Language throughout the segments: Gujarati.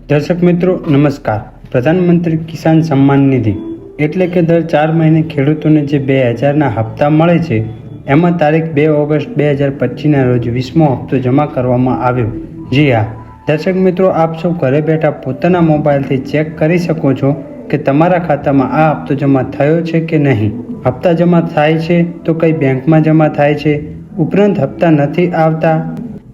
દર્શક મિત્રો નમસ્કાર. પ્રધાનમંત્રી કિસાન સન્માન નિધિ એટલે કે દર 4 મહિને ખેડૂતોને જે 2000ના હપ્તા મળે છે, એમાં તારીખ 2 ઓગસ્ટ 2025ના રોજ 20મો હપ્તો જમા કરવામાં આવ્યો. જી હા દર્શક મિત્રો, આપ સૌ ઘરે બેઠા પોતાના મોબાઈલથી ચેક કરી શકો છો કે તમારા ખાતામાં આ હપ્તો જમા થયો છે કે નહીં. હપ્તા જમા થાય છે તો કઈ બેંકમાં જમા થાય છે, ઉપરાંત હપ્તા નથી આવતા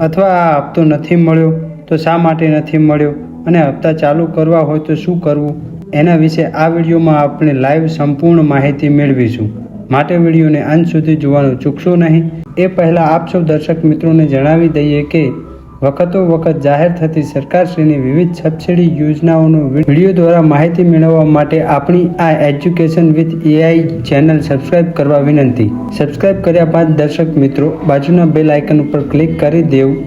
અથવા આ હપ્તો નથી મળ્યો તો શા માટે નથી મળ્યો અને હપ્તા ચાલુ કરવા હોય તો શું કરવું, એના વિશે આ વિડીયોમાં આપણે લાઈવ સંપૂર્ણ માહિતી મેળવીશું. માટે વિડીયોને અંત સુધી જોવાનું ચૂકશો નહીં. એ પહેલાં આપ સૌ દર્શક મિત્રોને જણાવી દઈએ કે વખતો વખત જાહેર થતી સરકારશ્રીની વિવિધ સબસિડી યોજનાઓનો વિડીયો દ્વારા માહિતી મેળવવા માટે આપણી આ education with AI channel subscribe કરવા વિનંતી. સબસ્ક્રાઇબ કર્યા બાદ દર્શક મિત્રો બાજુના બેલ આઇકન ઉપર ક્લિક કરી દેવું,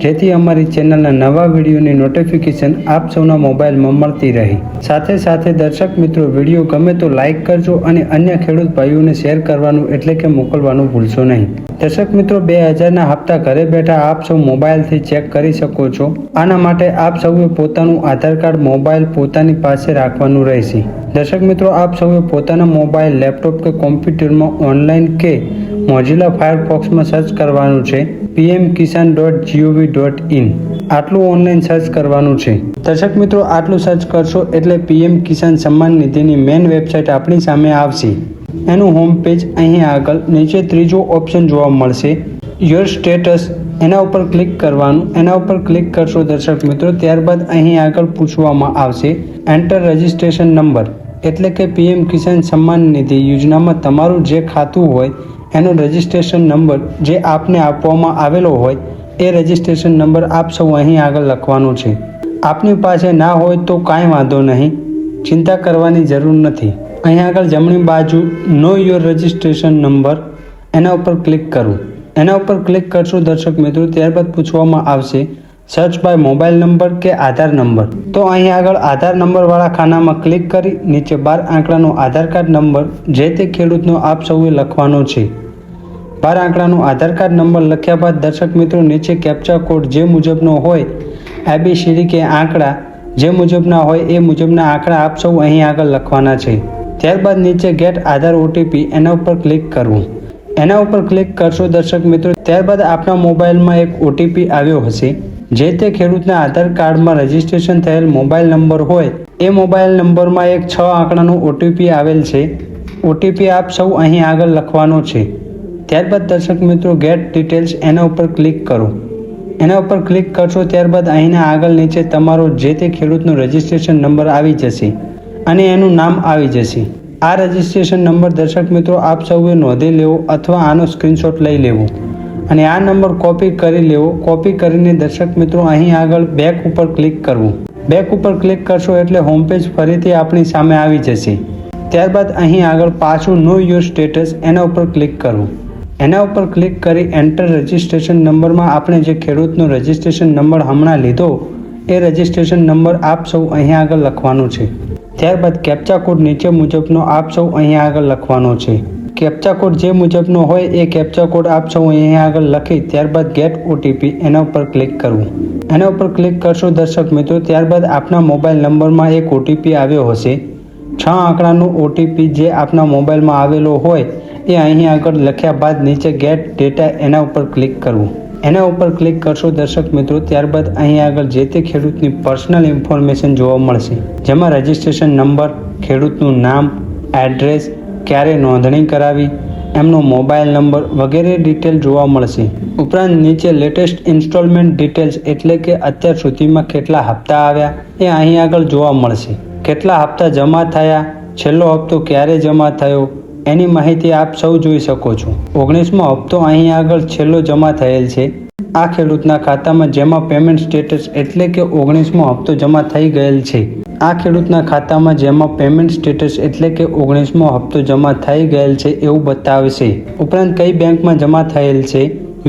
જેથી અમારી ચેનલના નવા વિડીયોની નોટિફિકેશન આપ સૌના મોબાઈલમાં મળતી રહે. સાથે સાથે દર્શક મિત્રો વિડીયો ગમે તો લાઇક કરજો અને અન્ય ખેડૂત ભાઈઓને શેર કરવાનું એટલે કે મોકલવાનું ભૂલશો નહીં. દર્શક મિત્રો 2000ના હપ્તા ઘરે બેઠા આપ સૌ મોબાઈલથી ચેક કરી શકો છો. આના માટે આપ સૌએ પોતાનું આધાર કાર્ડ મોબાઈલ પોતાની પાસે રાખવાનું રહેશે. દર્શક મિત્રો આપ સૌએ પોતાના મોબાઈલ, લેપટોપ કે કોમ્પ્યુટરમાં ઓનલાઈન કે મોઝિલા ફાયરફોક્સમાં સર્ચ કરવાનું છે pmkisan.gov.in. આટલું ઓનલાઈન સર્ચ કરવાનું છે. દર્શક મિત્રો આટલું સર્ચ કરશો એટલે PM Kisan Samman નિધિની main website આપણી સામે આવશે. એનું હોમ પેજ અહીં આગળ નીચે ત્રીજો ઓપ્શન જોવા મળશે, યોર સ્ટેટસ. એના ઉપર ક્લિક કરવાનું. એના ઉપર ક્લિક કરશો દર્શક મિત્રો, ત્યારબાદ અહીં આગળ પૂછવામાં આવશે એન્ટર રજિસ્ટ્રેશન નંબર, એટલે કે પીએમ કિસાન સન્માન નિધિ યોજનામાં તમારું જે ખાતું હોય એનો રજિસ્ટ્રેશન નંબર જે આપને આપવામાં આવેલો હોય એ રજિસ્ટ્રેશન નંબર આપ સૌ અહીં આગળ લખવાનો છે. આપની પાસે ના હોય તો કાંઈ વાંધો નહીં, ચિંતા કરવાની જરૂર નથી. અહીં આગળ જમણી બાજુ નો યોર રજિસ્ટ્રેશન નંબર, એના ઉપર ક્લિક કરવું. એના ઉપર ક્લિક કરશો દર્શક મિત્રો, ત્યારબાદ પૂછવામાં આવશે સર્ચ બાય મોબાઈલ નંબર કે આધાર નંબર. તો અહીં આગળ આધાર નંબરવાળા ખાનામાં ક્લિક કરી નીચે 12 આંકડાનો આધાર કાર્ડ નંબર જે તે ખેડૂતનો આપ સૌએ લખવાનો છે. 12 આંકડાનો આધાર કાર્ડ નંબર લખ્યા બાદ દર્શક મિત્રો નીચે કેપ્ચા કોડ જે મુજબનો હોય, ABCD કે આંકડા જે મુજબના હોય એ મુજબના આંકડા આપ સૌ અહીં આગળ લખવાના છે. ત્યારબાદ નીચે ગેટ આધાર OTP એના ઉપર ક્લિક કરવું. એના ઉપર ક્લિક કરશો દર્શક મિત્રો, ત્યારબાદ આપના મોબાઈલમાં એક OTP આવ્યો હશે. જે તે ખેડૂતના આધાર કાર્ડમાં રજીસ્ટ્રેશન થયેલ મોબાઈલ નંબર હોય એ મોબાઈલ નંબરમાં એક 6 આંકડાનો OTP આવેલ છે. OTP આપ સૌ અહીં આગળ લખવાનો છે. ત્યારબાદ દર્શક મિત્રો ગેટ ડિટેલ્સ એના ઉપર ક્લિક કરો. એના ઉપર ક્લિક કરશો ત્યારબાદ અહીંના આગળ નીચે તમારો જે તે ખેડૂતનો રજિસ્ટ્રેશન નંબર આવી જશે અને એનું નામ આવી જશે. આ રજિસ્ટ્રેશન નંબર દર્શક મિત્રો આપ સૌએ નોંધી લેવો અથવા આનો સ્ક્રીનશોટ લઈ લેવો અને આ નંબર કોપી કરી લેવો. કોપી કરીને દર્શક મિત્રો અહીં આગળ બેક ઉપર ક્લિક કરવું. બેક ઉપર ક્લિક કરશો એટલે હોમ પેજ ફરીથી આપણી સામે આવી જશે. ત્યારબાદ અહીં આગળ પાછું નો યોર સ્ટેટસ એના ઉપર ક્લિક કરવું. એના ઉપર ક્લિક કરી એન્ટર રજિસ્ટ્રેશન નંબરમાં આપણે જે ખેડૂતનો રજિસ્ટ્રેશન નંબર હમણાં લીધો એ રજિસ્ટ્રેશન નંબર આપ સૌ અહીં આગળ લખવાનો છે. ત્યારબાદ કેપ્ચા કોડ નીચે મુજબનો આપ સૌ અહીં આગળ લખવાનો છે. કેપ્ચા કોડ જે મુજબનો હોય એ કેપ્ચા કોડ આપ સૌ અહીં આગળ લખી ત્યારબાદ ગેટ OTP એના ઉપર ક્લિક કરવું. એના ઉપર ક્લિક કરશો દર્શક મિત્રો, ત્યારબાદ આપના મોબાઈલ નંબરમાં એક OTP આવ્યો હશે. 6 આંકડાનો OTP જે આપના મોબાઈલમાં આવેલો હોય એ અહીં આગળ લખ્યા બાદ નીચે ગેટ ડેટા એના ઉપર ક્લિક કરવું. એના ઉપર ક્લિક કરશો દર્શક મિત્રો, ત્યારબાદ અહીં આગળ જે તે ખેડૂતની પર્સનલ ઇન્ફોર્મેશન જોવા મળશે, જેમાં રજિસ્ટ્રેશન નંબર, ખેડૂતનું નામ, એડ્રેસ, ક્યારે નોંધણી કરાવી, એમનો મોબાઈલ નંબર વગેરે ડિટેલ જોવા મળશે. ઉપરાંત નીચે લેટેસ્ટ ઇન્સ્ટોલમેન્ટ ડિટેલ્સ એટલે કે અત્યાર સુધીમાં કેટલા હપ્તા આવ્યા એ અહીં આગળ જોવા મળશે. કેટલા હપ્તા જમા થયા, છેલ્લો હપ્તો ક્યારે જમા થયો એની માહિતી આપ સૌ જોઈ શકો છો. 19મો હપ્તો અહીં આગળ છેલ્લો જમા થયેલ છે આ ખેડૂતના ખાતામાં, જેમાં પેમેન્ટ સ્ટેટસ એટલે કે 19મો હપ્તો જમા થઈ ગયેલ છે આ ખેડૂતના ખાતામાં, જેમાં પેમેન્ટ સ્ટેટસ એટલે કે 19મો હપ્તો જમા થઈ ગયેલ છે એવું બતાવશે. ઉપરાંત કઈ બેંકમાં જમા થયેલ છે,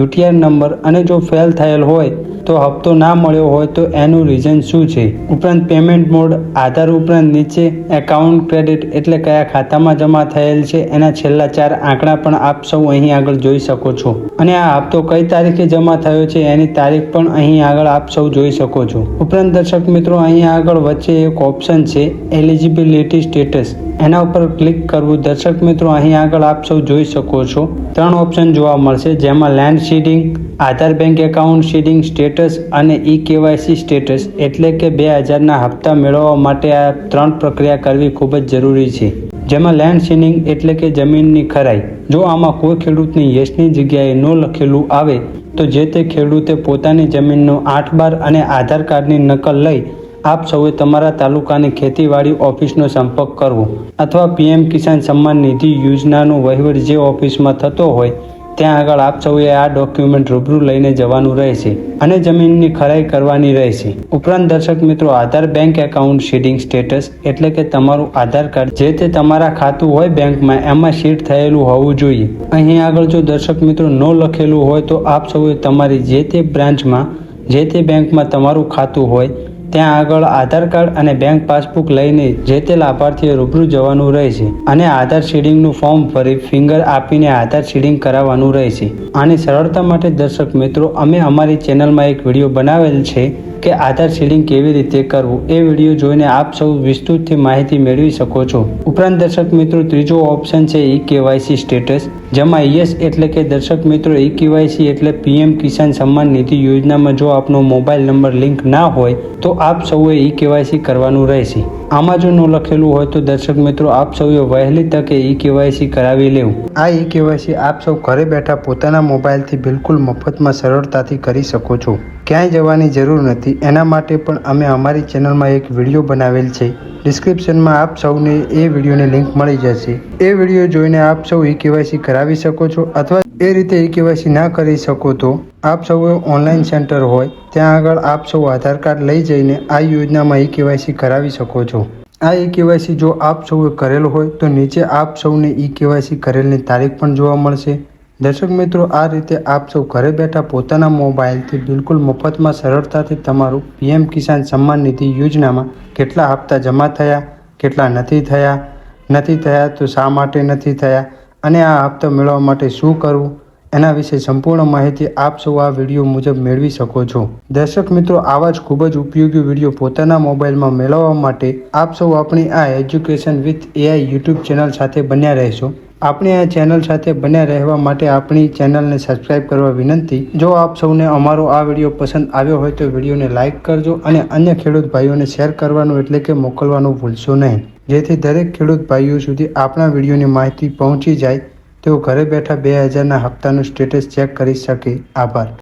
UTR નંબર અને જો ફેલ થયેલ હોય તો હપ્તો ના મળ્યો હોય તો એનું રીઝન શું છે. ઉપરાંત પેમેન્ટ મોડ, આધાર ઉપરાંત નીચે એકાઉન્ટ ક્રેડિટ એટલે કયા ખાતામાં જમા થયેલ છે એના છેલ્લા 4 આંકડા પણ આપ સૌ અહીં આગળ જોઈ શકો છો. અને આ હપ્તો કઈ તારીખે જમા થયો છે એની તારીખ પણ અહીં આગળ આપ સૌ જોઈ શકો છો. ઉપરાંત દર્શક મિત્રો અહીં આગળ વચ્ચે એક ઓપ્શન છે એલિજિબિલિટી સ્ટેટસ, એના ઉપર ક્લિક કરવું. દર્શક મિત્રો અહીં આગળ આપ સૌ જોઈ શકો છો 3 ઓપ્શન જોવા મળશે, જેમાં લેન્ડ સીડિંગ, આધાર બેંક એકાઉન્ટ સીડિંગ સ્ટેટસ અને KYC સ્ટેટસ એટલે કે 2000ના હપ્તા મેળવવા માટે આ 3 પ્રક્રિયા કરવી ખૂબ જ જરૂરી છે. જેમાં લેન્ડ સીડિંગ એટલે કે જમીનની ખરાઈ. જો આમાં કોઈ ખેડૂતની યસની જગ્યાએ નો લખેલું આવે તો જે તે ખેડૂતે પોતાની જમીનનો 8/12 અને આધાર કાર્ડની નકલ લઈ આપ સૌએ તમારા તાલુકાની ખેતીવાડી ઓફિસનો સંપર્ક કરવો અથવા PM કિસાન સન્માન નિધિ યોજનાનો વહીવટ જે ઓફિસમાં થતો હોય ત્યાં આગળ આપ સૌએ આ ડોક્યુમેન્ટ રૂબરૂ લઈને જવાનું રહેશે અને જમીનની ખરાઈ કરવાની રહેશે. ઉપરાંત દર્શક મિત્રો આધાર બેંક એકાઉન્ટ સીડિંગ સ્ટેટસ એટલે કે તમારું આધાર કાર્ડ જે તે તમારા ખાતું હોય બેંકમાં એમાં સીડ થયેલું હોવું જોઈએ. અહીં આગળ જો દર્શક મિત્રો નો લખેલું હોય તો આપ સૌએ તમારી જે તે બ્રાન્ચમાં જે તે બેંકમાં તમારું ખાતું હોય ત્યાં આગળ આધાર કાર્ડ અને બેંક પાસબુક લઈને જે તે લાભાર્થીએ રૂબરૂ જવાનું રહેશે અને આધાર સીડિંગનું ફોર્મ ભરી ફિંગર આપીને આધાર સીડિંગ કરાવવાનું રહેશે. આની સરળતા માટે દર્શક મિત્રો અમે અમારી ચેનલમાં એક વિડીયો બનાવેલ છે કે આધાર સીડિંગ કેવી રીતે કરવું. એ વિડીયો જોઈને આપ સૌ વિસ્તૃતથી માહિતી મેળવી શકો છો. ઉપરાંત દર્શક મિત્રો ત્રીજો ઓપ્શન છે KYC સ્ટેટસ, જેમાં યસ એટલે કે દર્શક મિત્રો KYC એટલે PM કિસાન સન્માન નિધિ યોજનામાં જો આપનો મોબાઈલ નંબર લિંક ના હોય તો આપ સૌએ KYC કરવાનું રહેશે. આમાં જો ન લખેલું હોય તો દર્શક મિત્રો આપ સૌએ વહેલી તકે KYC કરાવી લેવું. આ KYC આપ સૌ ઘરે બેઠા પોતાના મોબાઈલથી બિલકુલ મફતમાં સરળતાથી કરી શકો છો. ક્યાંય જવાની જરૂર નથી. એના માટે પણ અમે અમારી ચેનલમાં એક વિડીયો બનાવેલ છે. ડિસ્ક્રિપ્શનમાં આપ સૌને એ વિડીયોની લિંક મળી જશે. એ વિડીયો જોઈને આપ સૌ KYC કરાવી શકો છો અથવા એ રીતે KYC ના કરી શકો તો આપ સૌએ ઓનલાઈન સેન્ટર હોય ત્યાં આગળ આપ સૌ આધાર કાર્ડ લઈ જઈને આ યોજનામાં KYC કરાવી શકો છો. આ KYC જો આપ સૌએ કરેલ હોય તો નીચે આપ સૌને KYC કરેલની તારીખ પણ જોવા મળશે. દર્શક મિત્રો આ રીતે આપ સૌ ઘરે બેઠા પોતાના મોબાઈલથી બિલકુલ મફતમાં સરળતાથી તમારું PM કિસાન સન્માન નિધિ યોજનામાં કેટલા હપ્તા જમા થયા, કેટલા નથી થયા તો શા માટે નથી થયા અને આ હપ્તા મેળવવા માટે શું કરવું એના વિશે સંપૂર્ણ માહિતી આપ સૌ આ વિડીયો મુજબ મેળવી શકો છો. દર્શક મિત્રો આવા જ ખૂબ જ ઉપયોગી વિડીયો પોતાના મોબાઈલમાં મેળવવા માટે આપ સૌ આપણી આ education with AI YouTube channel સાથે બન્યા રહેશો. આપણી આ ચેનલ સાથે બન્યા રહેવા માટે આપણી ચેનલને સબસ્ક્રાઇબ કરવા વિનંતી. જો આપ સૌને અમારો આ વિડીયો પસંદ આવ્યો હોય તો વિડીયોને લાઇક કરજો અને અન્ય ખેડૂત ભાઈઓને શેર કરવાનું એટલે કે મોકલવાનું ભૂલશો નહીં, જેથી દરેક ખેડૂત ભાઈઓ સુધી આપણા વિડીયોની માહિતી પહોંચી જાય તેઓ ઘરે બેઠા 2000ના હપ્તાનું સ્ટેટસ ચેક કરી શકે. આભાર.